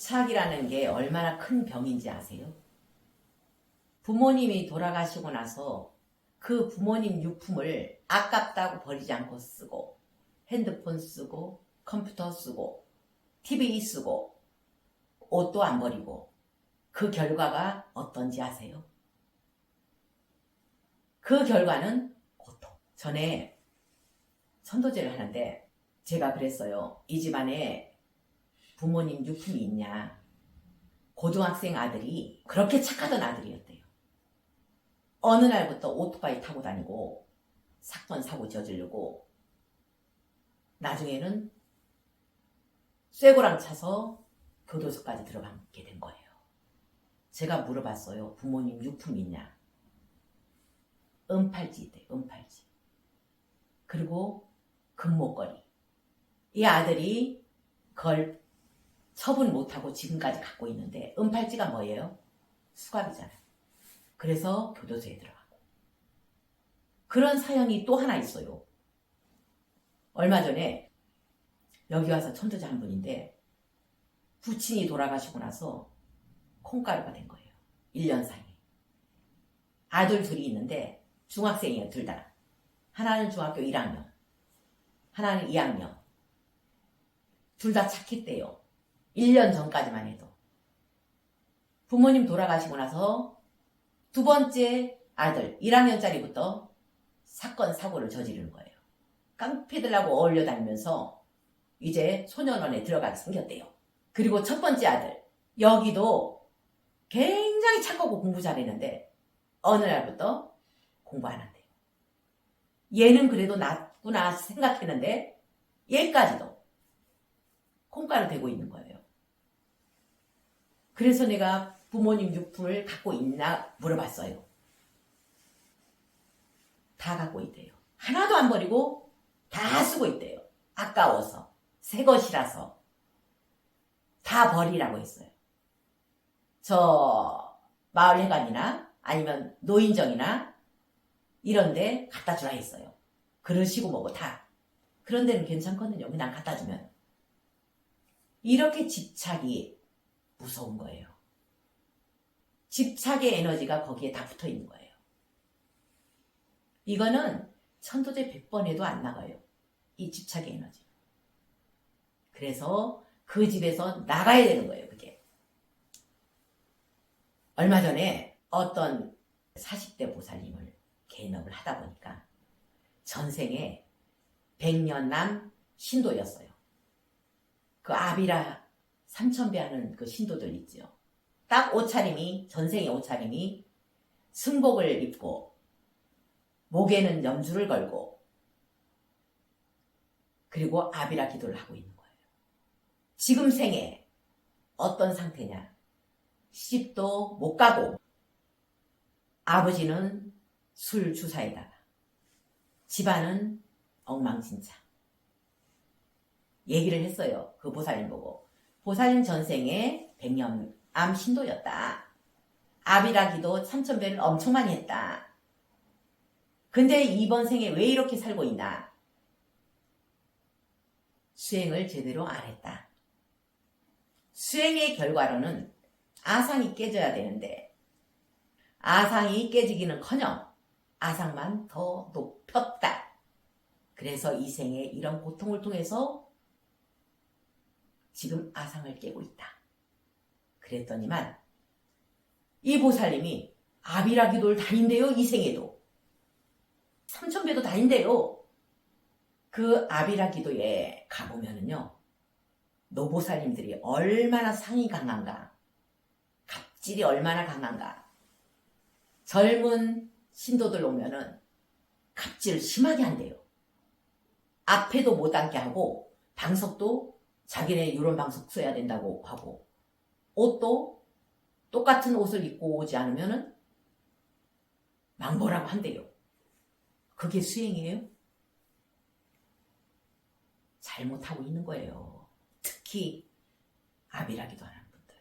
집착이라는 게 얼마나 큰 병인지 아세요? 부모님이 돌아가시고 나서 그 부모님 유품을 아깝다고 버리지 않고 쓰고, 핸드폰 쓰고, 컴퓨터 쓰고, TV 쓰고, 옷도 안 버리고, 그 결과가 어떤지 아세요? 그 결과는 고통. 전에 천도제를 하는데 제가 그랬어요. 이 집안에 부모님 유품이 있냐. 고등학생 아들이 그렇게 착하던 아들이었대요. 어느 날부터 오토바이 타고 다니고 사건 사고 저지르고 나중에는 쇠고랑 차서 교도소까지 들어가게 된 거예요. 제가 물어봤어요. 부모님 유품이 있냐. 은팔찌 있대요. 은팔찌. 그리고 금목걸이. 이 아들이 그걸 처분 못하고 지금까지 갖고 있는데 은팔찌가 뭐예요? 수갑이잖아요. 그래서 교도소에 들어가고. 그런 사연이 또 하나 있어요. 얼마 전에 여기 와서 천도제 한 분인데 부친이 돌아가시고 나서 콩가루가 된 거예요. 1년 사이에. 아들 둘이 있는데 중학생이에요. 둘 다. 하나는 중학교 1학년. 하나는 2학년. 둘 다 착했대요. 1년 전까지만 해도. 부모님 돌아가시고 나서 두 번째 아들 1학년짜리부터 사건 사고를 저지르는 거예요. 깡패들하고 어울려 다니면서 이제 소년원에 들어가게 생겼대요. 그리고 첫 번째 아들 여기도 굉장히 착하고 공부 잘했는데 어느 날부터 공부 안 한대요. 얘는 그래도 낫구나 생각했는데 얘까지도 콩가루 되고 있는 거예요. 그래서 내가 부모님 유품을 갖고 있나 물어봤어요. 다 갖고 있대요. 하나도 안 버리고 다 쓰고 있대요. 아까워서, 새 것이라서 다 버리라고 했어요. 저 마을회관이나 아니면 노인정이나 이런 데 갖다 주라 했어요. 그러시고 뭐고 다. 그런 데는 괜찮거든요. 그냥 갖다 주면. 이렇게 집착이 무서운 거예요. 집착의 에너지가 거기에 다 붙어 있는 거예요. 이거는 천도제 100번 해도 안 나가요. 이 집착의 에너지. 그래서 그 집에서 나가야 되는 거예요. 그게. 얼마 전에 어떤 40대 보살님을 개인업을 하다 보니까 전생에 100년남 신도였어요. 그 아비라 3000배 하는 그 신도들 있죠. 딱 옷차림이, 전생의 옷차림이 승복을 입고 목에는 염주를 걸고 그리고 아비라 기도를 하고 있는 거예요. 지금 생에 어떤 상태냐. 시집도 못 가고 아버지는 술 주사에다가 집안은 엉망진창. 얘기를 했어요. 그 보살님 보고. 보살님 전생에 100년암 신도였다. 아비라 기도 3000배를 엄청 많이 했다. 근데 이번 생에 왜 이렇게 살고 있나? 수행을 제대로 안 했다. 수행의 결과로는 아상이 깨져야 되는데 아상이 깨지기는커녕 아상만 더 높였다. 그래서 이 생에 이런 고통을 통해서 지금 아상을 깨고 있다. 그랬더니만 이 보살님이 아비라 기도를 다닌대요. 이 생에도. 3000배도 다닌대요. 그 아비라 기도에 가보면은요. 노보살님들이 얼마나 상이 강한가. 갑질이 얼마나 강한가. 젊은 신도들 오면은 갑질을 심하게 한대요. 앞에도 못 앉게 하고 방석도 자기네 유론 방석 써야 된다고 하고 옷도 똑같은 옷을 입고 오지 않으면은 망보라고 한대요. 그게 수행이에요? 잘못하고 있는 거예요. 특히 아비라기도 하는 분들.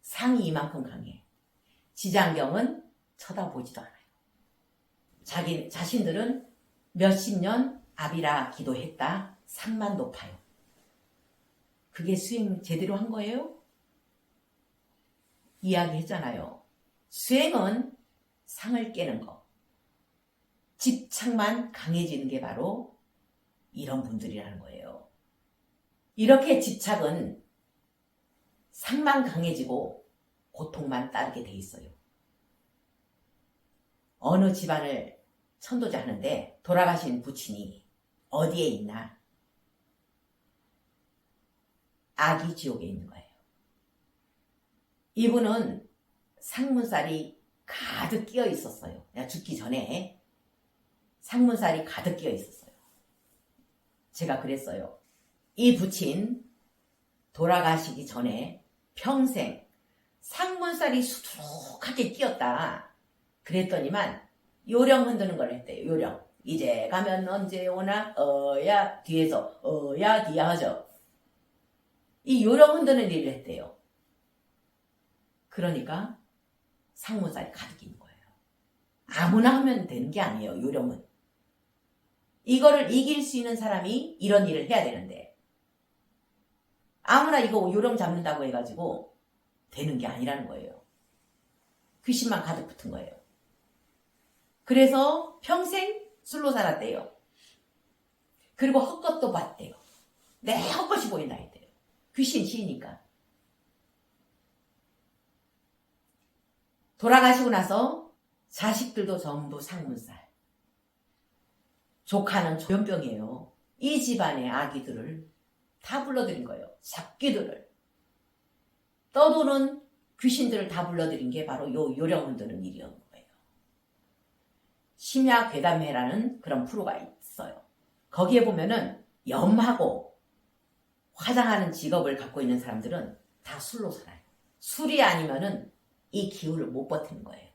상이 이만큼 강해. 지장경은 쳐다보지도 않아요. 자신들은 몇십 년 아비라 기도했다. 상만 높아요. 그게 수행 제대로 한 거예요? 이야기했잖아요. 수행은 상을 깨는 거. 집착만 강해지는 게 바로 이런 분들이라는 거예요. 이렇게 집착은 상만 강해지고 고통만 따르게 돼 있어요. 어느 집안을 천도제 하는데 돌아가신 부친이 어디에 있나? 아기 지옥에 있는 거예요. 이분은 상문살이 가득 끼어 있었어요. 내가 죽기 전에 상문살이 가득 끼어 있었어요. 제가 그랬어요. 이 부친 돌아가시기 전에 평생 상문살이 수두룩하게 끼었다. 그랬더니만 요령 흔드는 걸 했대요. 요령. 이제 가면 언제 오나 어야 뒤에서 어야 뒤야 하죠. 이 요령 흔드는 일을 했대요. 그러니까 상문살이 가득 있는 거예요. 아무나 하면 되는 게 아니에요. 요령은. 이거를 이길 수 있는 사람이 이런 일을 해야 되는데 아무나 이거 요령 잡는다고 해가지고 되는 게 아니라는 거예요. 귀신만 가득 붙은 거예요. 그래서 평생 술로 살았대요. 그리고 헛것도 봤대요. 내 헛것이 보인다 했대요. 귀신 시이니까. 돌아가시고 나서 자식들도 전부 상문살. 조카는 조현병이에요. 이 집안의 아기들을 다 불러들인 거예요. 잡귀들을. 떠도는 귀신들을 다 불러들인 게 바로 요 요령 흔드는 일이었는 거예요. 심야괴담회라는 그런 프로가 있어요. 거기에 보면은 염하고 화장하는 직업을 갖고 있는 사람들은 다 술로 살아요. 술이 아니면은 이 기운을 못 버티는 거예요.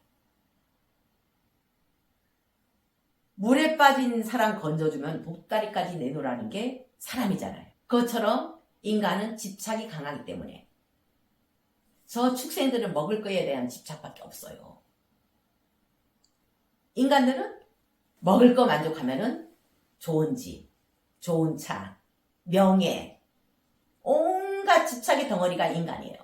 물에 빠진 사람 건져주면 보따리까지 내놓으라는 게 사람이잖아요. 그것처럼 인간은 집착이 강하기 때문에 저 축생들은 먹을 거에 대한 집착밖에 없어요. 인간들은 먹을 거 만족하면은 좋은 집, 좋은 차, 명예, 온갖 집착의 덩어리가 인간이에요.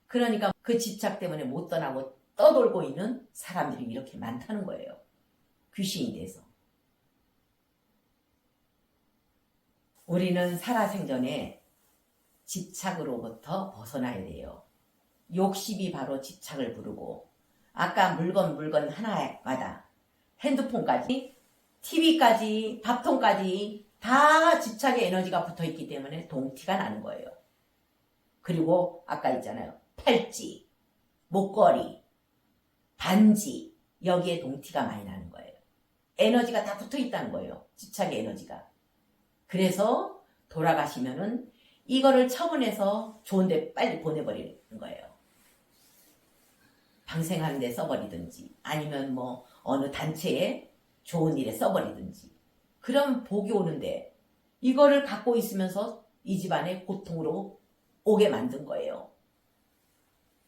그러니까 그 집착 때문에 못 떠나고 떠돌고 있는 사람들이 이렇게 많다는 거예요. 귀신이 돼서. 우리는 살아생전에 집착으로부터 벗어나야 돼요. 욕심이 바로 집착을 부르고 아까 물건 하나마다 핸드폰까지 TV까지 밥통까지 다 집착의 에너지가 붙어있기 때문에 동티가 나는 거예요. 그리고 아까 있잖아요. 팔찌, 목걸이, 반지 여기에 동티가 많이 나는 거예요. 에너지가 다 붙어있다는 거예요. 집착의 에너지가. 그래서 돌아가시면은 이거를 처분해서 좋은 데 빨리 보내버리는 거예요. 방생하는 데 써버리든지 아니면 뭐 어느 단체에 좋은 일에 써버리든지 그럼 복이 오는데 이거를 갖고 있으면서 이 집안의 고통으로 오게 만든 거예요.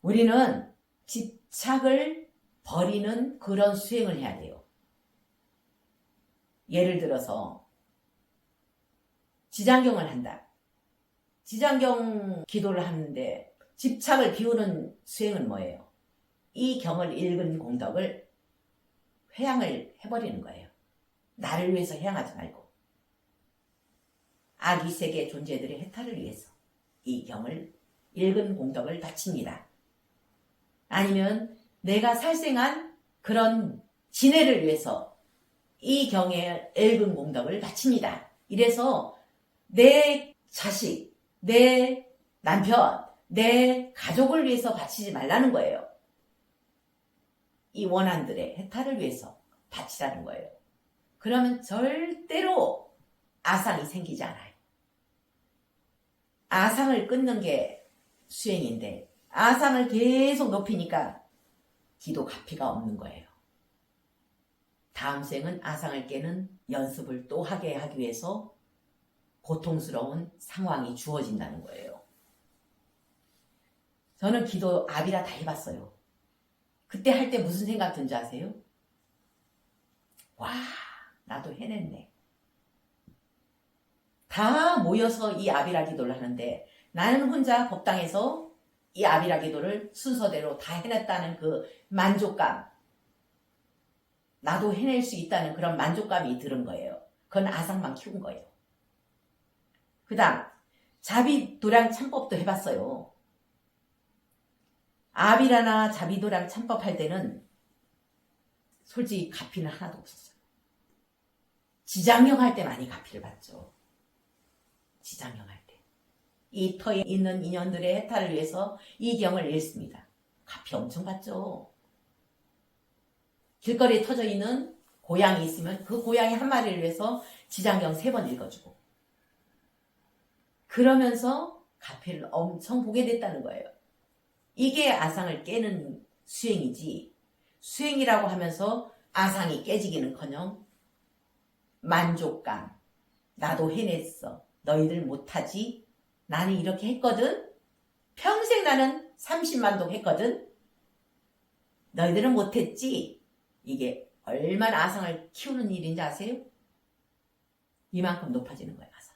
우리는 집착을 버리는 그런 수행을 해야 돼요. 예를 들어서 지장경을 한다. 지장경 기도를 하는데 집착을 비우는 수행은 뭐예요? 이 경을 읽은 공덕을 회양을 해버리는 거예요. 나를 위해서 회양하지 말고 악이 세계 존재들의 해탈을 위해서 이 경을 읽은 공덕을 바칩니다. 아니면 내가 살생한 그런 진해를 위해서 이 경에 읽은 공덕을 바칩니다. 이래서 내 자식, 내 남편, 내 가족을 위해서 바치지 말라는 거예요. 이 원한들의 해탈을 위해서 바치라는 거예요. 그러면 절대로 아상이 생기지 않아요. 아상을 끊는 게 수행인데 아상을 계속 높이니까 기도 가피가 없는 거예요. 다음 생은 아상을 깨는 연습을 또 하게 하기 위해서 고통스러운 상황이 주어진다는 거예요. 저는 기도 아비라 다 해봤어요. 그때 할 때 무슨 생각 든지 아세요? 와, 나도 해냈네. 다 모여서 이 아비라 기도를 하는데 나는 혼자 법당에서 이 아비라 기도를 순서대로 다 해냈다는 그 만족감, 나도 해낼 수 있다는 그런 만족감이 들은 거예요. 그건 아상만 키운 거예요. 그 다음 자비도량 참법도 해봤어요. 아비라나 자비도량 참법 할 때는 솔직히 가피는 하나도 없었어요. 지장령 할 때 많이 가피를 받죠. 지장령 할 때. 이 터에 있는 인연들의 해탈을 위해서 이 경을 읽습니다. 가피 엄청 받죠. 길거리에 터져 있는 고양이 있으면 그 고양이 한 마리를 위해서 지장경 3번 읽어주고 그러면서 가피를 엄청 보게 됐다는 거예요. 이게 아상을 깨는 수행이지 수행이라고 하면서 아상이 깨지기는커녕 만족감, 나도 해냈어, 너희들 못하지, 나는 이렇게 했거든, 평생 나는 30만동 했거든, 너희들은 못했지. 이게 얼마나 아상을 키우는 일인지 아세요? 이만큼 높아지는 거예요. 아상.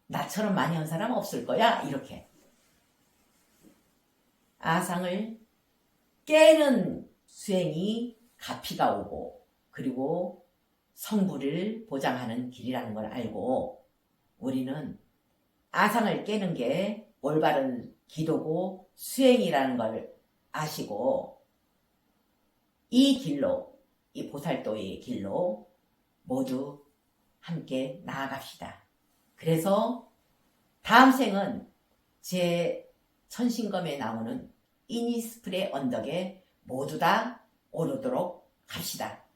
나처럼 많이 한 사람 없을 거야. 이렇게 아상을 깨는 수행이 가피가 오고 그리고 성불을 보장하는 길이라는 걸 알고 우리는 아상을 깨는 게 올바른 기도고 수행이라는 걸 아시고 이 길로, 이 보살도의 길로 모두 함께 나아갑시다. 그래서 다음 생은 제 천신검에 나오는 이니스프레 언덕에 모두 다 오르도록 합시다.